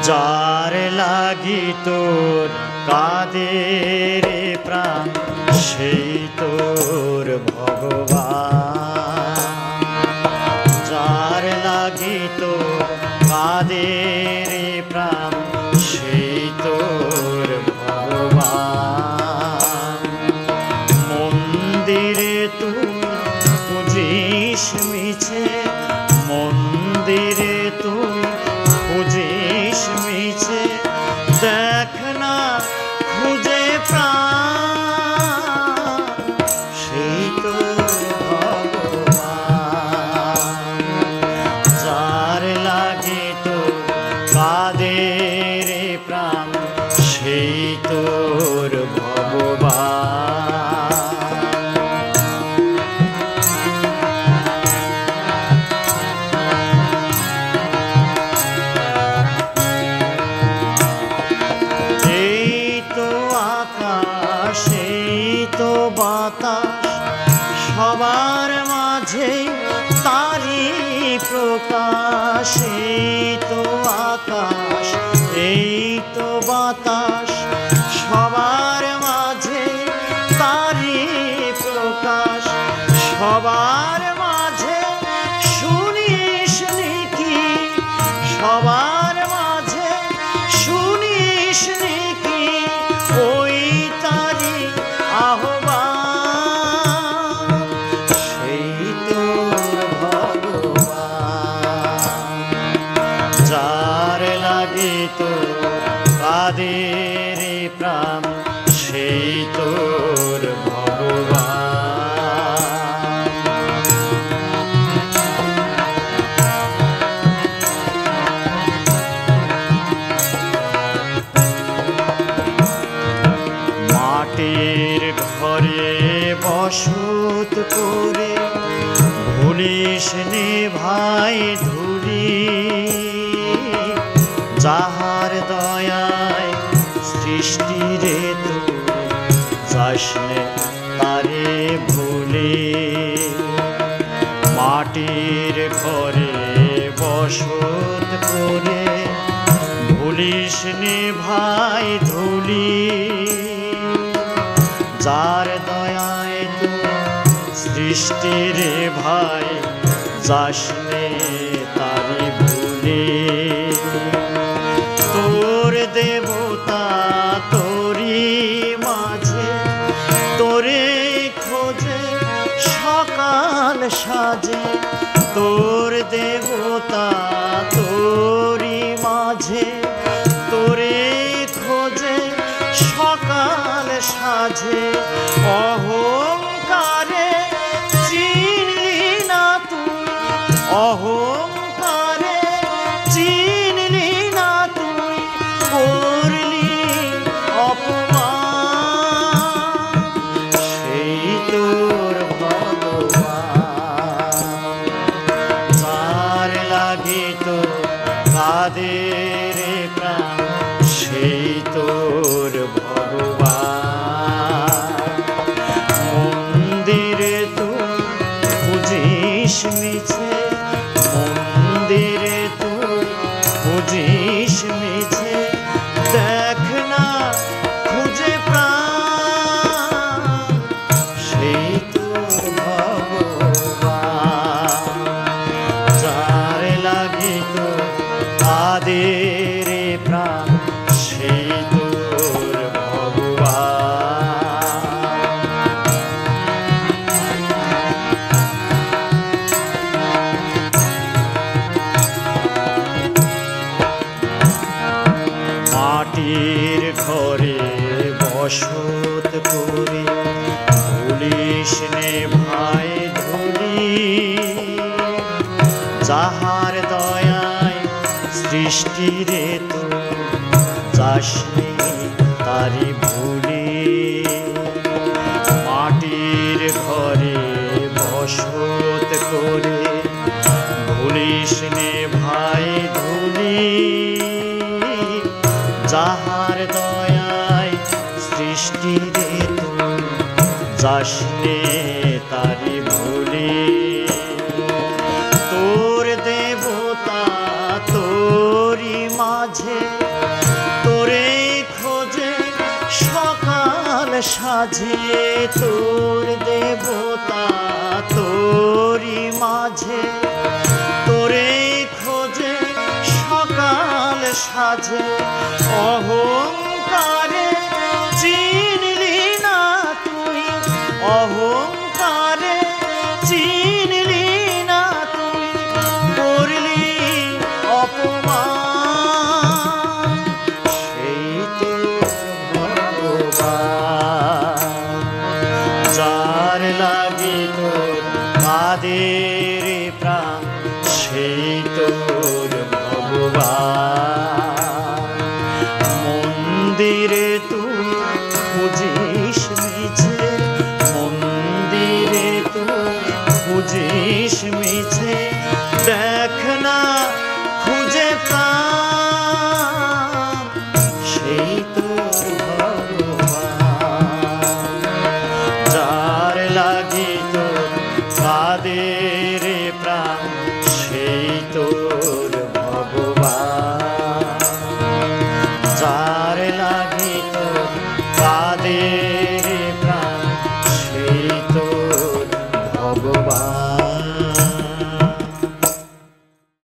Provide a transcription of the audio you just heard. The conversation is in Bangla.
যার লাগি তোর কাঁদে রে প্রাণ সেই তোর ভগবান। যার লাগি তোর কাঁদে রে প্রাণ সেই তোর ভগবান। মন্দিরে তুই পুজিস মিছে, মন্দিরে তুই পুজিস মিছে, দেখ না খুঁজে প্রাণ সেই তোর ভগবান। যার লাগে তোর কাঁদে রে প্রাণ সেই তোর ভগবান। তো বাতাস সবার মাঝে তারি প্রকাশ। এই তো আকাশ এই তো বাতাস সবার মাঝে তারি প্রকাশ। সবার মাঝে শুনিস কি, সবার মাঝে শুনিস কি ওই তারি আহ্বান সেই তোর ভগবান। যার লাগে তোর কাঁদে রে প্রাণ সেই তোর ভগবান। মাটির ঘরে বসত করে ভুলিস নে ভাই ধুলি। যাহার দয়ায় সৃষ্টি রে তুই যাস নে তারে ভুলি। মাটির ঘরে বসত করে ভুলিস নে ভাই ধুলি। যার দয়ায় তুই সৃষ্টি রে ভাই যাস নে তারি ভুলি। তোর দেবতা তোরি মাঝে তোরে খোঁজে সকাল সাজে। তোর দেবতা তোরি মাঝে তোরে খোঁজে সকাল সাজে। অহংকারে চিনলি না তুই, অহংকারে চিনলি না তুই, করলি অপমান সেই তোর ভগবান। যার লাগে তোর কাঁদে রে প্রাণ সেই তোর ভগবান। মন্দিরে তুই পুজিস মিছে, মন্দিরে তুই পুজিস মিছে, দেখ না খুঁজে প্রাণ সেই তোর ভগবান। যার লাগে তোর কাঁদে রে প্রাণ সেই তোর ভগবান। মাটির ঘরে বসত করে ভুলিস নে ভাই ধুলি। যাহার দয়ায় সৃষ্টি রে তুই যাস নে তারি ভুলি। মাটির ঘরে বসত করে ভুলিস নে ভাই ধুলি। যাহার দয়ায় সৃষ্টি রে তুই যাস নে তারি ভুলি। তোর দেবতা তোরি মাঝে মাঝে তোরে খোঁজে সকাল সাজে তোর দেবতা তোরি মাঝে তোরে খোঁজে সকাল সাজে অহংকারে চিনলি না তুই অহংকারে চিনলি না তুই করলি অপমান সেই তো ভগবান যার লাগি তোর কাদের প্রাণ সেই তোর ভগবান মন্দিরে তুই খুঁজিস মিছে মন্দিরে তুই খুঁজিস মিছে দেখ না খুঁজে প্রাণ সেই তোর ভগবান যার লাগি তোর কাদের প্রাণ সেই তোর ভগবান